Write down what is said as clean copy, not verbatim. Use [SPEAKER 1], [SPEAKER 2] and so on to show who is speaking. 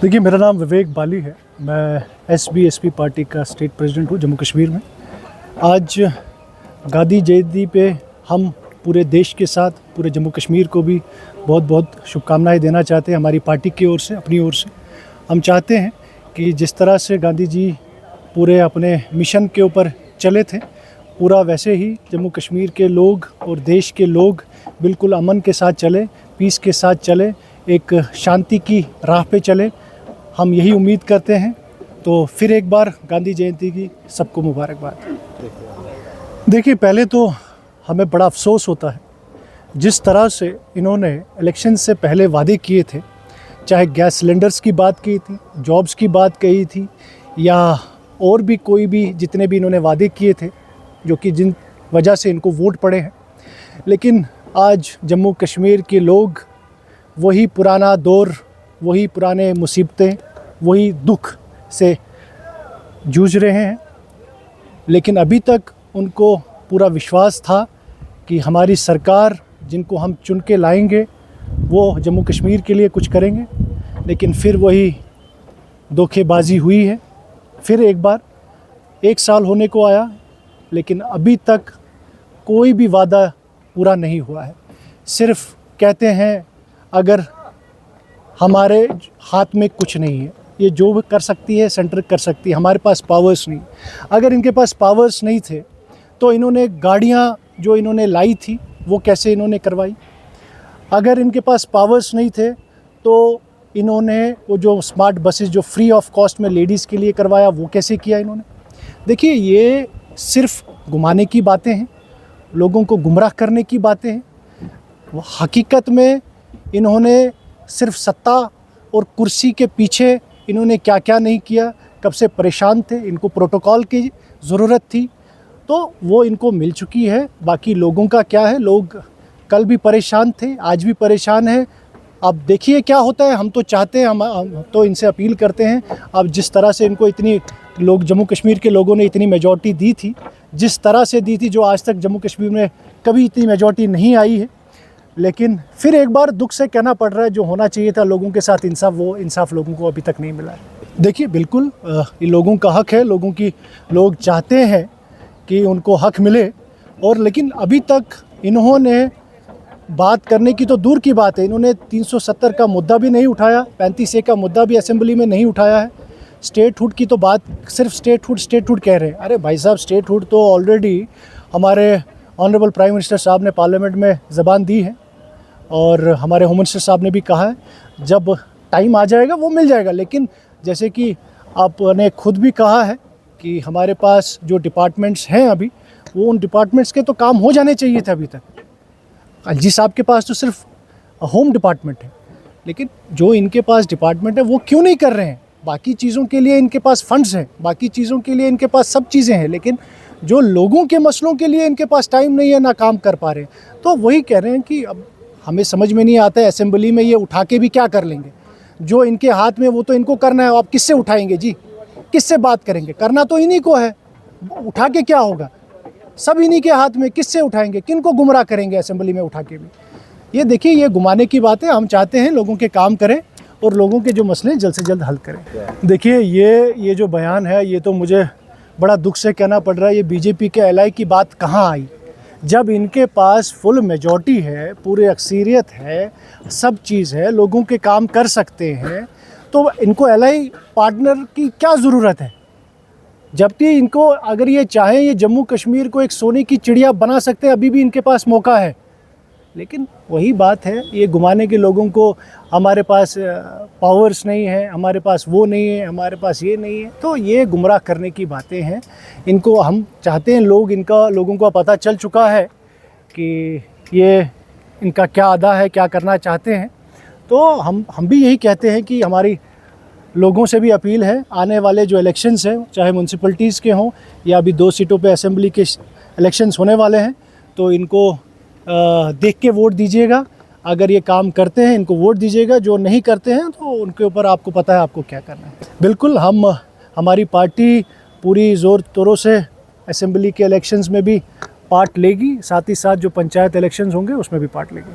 [SPEAKER 1] देखिए, मेरा नाम विवेक बाली है। मैं एसबी पार्टी का स्टेट प्रेसिडेंट हूँ जम्मू कश्मीर में। आज गांधी जयंती पे हम पूरे देश के साथ पूरे जम्मू कश्मीर को भी बहुत बहुत शुभकामनाएं देना चाहते हैं। हमारी पार्टी की ओर से, अपनी ओर से हम चाहते हैं कि जिस तरह से गांधी जी पूरे अपने मिशन के ऊपर चले थे, पूरा वैसे ही जम्मू कश्मीर के लोग और देश के लोग बिल्कुल अमन के साथ चले, पीस के साथ चले, एक शांति की राह पे चले। हम यही उम्मीद करते हैं। तो फिर एक बार गांधी जयंती की सबको मुबारकबाद। देखिए, पहले तो हमें बड़ा अफसोस होता है जिस तरह से इन्होंने इलेक्शन से पहले वादे किए थे, चाहे गैस सिलेंडर्स की बात की थी, जॉब्स की बात कही थी, या और भी कोई भी जितने भी इन्होंने वादे किए थे जो कि जिन वजह से इनको वोट पड़े हैं। लेकिन आज जम्मू कश्मीर के लोग वही पुराना दौर, वही पुराने मुसीबतें, वही दुख से जूझ रहे हैं। लेकिन अभी तक उनको पूरा विश्वास था कि हमारी सरकार, जिनको हम चुन के लाएंगे, वो जम्मू कश्मीर के लिए कुछ करेंगे। लेकिन फिर वही धोखेबाजी हुई है। फिर एक बार 1 साल होने को आया, लेकिन अभी तक कोई भी वादा पूरा नहीं हुआ है। सिर्फ कहते हैं अगर हमारे हाथ में कुछ नहीं है, ये जो भी कर सकती है सेंटर कर सकती है, हमारे पास पावर्स नहीं। अगर इनके पास पावर्स नहीं थे तो इन्होंने गाड़ियाँ जो इन्होंने लाई थी वो कैसे इन्होंने करवाई? अगर इनके पास पावर्स नहीं थे तो इन्होंने वो जो स्मार्ट बसेस जो फ्री ऑफ कॉस्ट में लेडीज़ के लिए करवाया वो कैसे किया इन्होंने? देखिए, ये सिर्फ घुमाने की बातें हैं, लोगों को गुमराह करने की बातें हैं। वो हकीकत में इन्होंने सिर्फ सत्ता और कुर्सी के पीछे इन्होंने क्या क्या नहीं किया, कब से परेशान थे, इनको प्रोटोकॉल की ज़रूरत थी तो वो इनको मिल चुकी है। बाकी लोगों का क्या है, लोग कल भी परेशान थे, आज भी परेशान है। अब देखिए क्या होता है। हम तो चाहते हैं, हम तो इनसे अपील करते हैं, अब जिस तरह से इनको इतनी लोग जम्मू कश्मीर के लोगों ने इतनी मेजॉरिटी दी थी, जिस तरह से दी थी, जो आज तक जम्मू कश्मीर में कभी इतनी मेजॉरिटी नहीं आई है। लेकिन फिर एक बार दुख से कहना पड़ रहा है, जो होना चाहिए था लोगों के साथ इंसाफ, वो इंसाफ लोगों को अभी तक नहीं मिला है। देखिए, बिल्कुल ये लोगों का हक है, लोग चाहते हैं कि उनको हक मिले। और लेकिन अभी तक इन्होंने बात करने की तो दूर की बात है, इन्होंने 370 का मुद्दा भी नहीं उठाया, 35A का मुद्दा भी असेंबली में नहीं उठाया है। स्टेटहुड की तो बात, सिर्फ स्टेटहुड कह रहे हैं। अरे भाई साहब, स्टेटहुड तो ऑलरेडी हमारे ऑनरेबल प्राइम मिनिस्टर साहब ने पार्लियामेंट में ज़बान दी है और हमारे होम मिनिस्टर साहब ने भी कहा है जब टाइम आ जाएगा वो मिल जाएगा। लेकिन जैसे कि आपने खुद भी कहा है कि हमारे पास जो डिपार्टमेंट्स हैं अभी, वो उन डिपार्टमेंट्स के तो काम हो जाने चाहिए थे अभी तक। अलजी साहब के पास तो सिर्फ होम डिपार्टमेंट है, लेकिन जो इनके पास डिपार्टमेंट है वो क्यों नहीं कर रहे हैं? बाकी चीज़ों के लिए इनके पास फंड्स हैं, बाकी चीज़ों के लिए इनके पास सब चीज़ें हैं, लेकिन जो लोगों के मसलों के लिए इनके पास टाइम नहीं है, ना काम कर पा रहे। तो वही कह रहे हैं कि अब हमें समझ में नहीं आता है असेंबली में ये उठा के भी क्या कर लेंगे। जो इनके हाथ में वो तो इनको करना है। आप किससे उठाएंगे जी? किससे बात करेंगे? करना तो इन्हीं को है, उठा के क्या होगा? सब इन्हीं के हाथ में, किससे उठाएंगे? किन को गुमराह करेंगे असेंबली में उठा के भी? ये देखिए, ये घुमाने की बात है। हम चाहते हैं लोगों के काम करें और लोगों के जो मसले जल्द से जल्द हल करें। देखिए, ये जो बयान है, ये तो मुझे बड़ा दुख से कहना पड़ रहा है। ये बीजेपी के एलआई की बात कहाँ आई? जब इनके पास फुल मेजॉरिटी है, पूरी अक्सरियत है, सब चीज़ है, लोगों के काम कर सकते हैं, तो इनको एलआई पार्टनर की क्या ज़रूरत है? जबकि इनको अगर ये चाहें, ये जम्मू कश्मीर को एक सोने की चिड़िया बना सकते हैं, अभी भी इनके पास मौका है। लेकिन वही बात है, ये घुमाने के लोगों को, हमारे पास पावर्स नहीं है, हमारे पास वो नहीं है, हमारे पास ये नहीं है, तो ये गुमराह करने की बातें हैं। इनको हम चाहते हैं, लोगों को पता चल चुका है कि ये इनका क्या अदा है, क्या करना चाहते हैं। तो हम भी यही कहते हैं कि हमारी लोगों से भी अपील है, आने वाले जो इलेक्शंस हैं, चाहे म्यूनसिपलिटीज़ के हों या अभी 2 सीटों पे असेंबली के इलेक्शंस होने वाले हैं, तो इनको देख के वोट दीजिएगा। अगर ये काम करते हैं इनको वोट दीजिएगा, जो नहीं करते हैं तो उनके ऊपर आपको पता है आपको क्या करना है। बिल्कुल, हमारी पार्टी पूरी ज़ोर तोरों से असेंबली के इलेक्शंस में भी पार्ट लेगी, साथ ही साथ जो पंचायत इलेक्शंस होंगे उसमें भी पार्ट लेगी।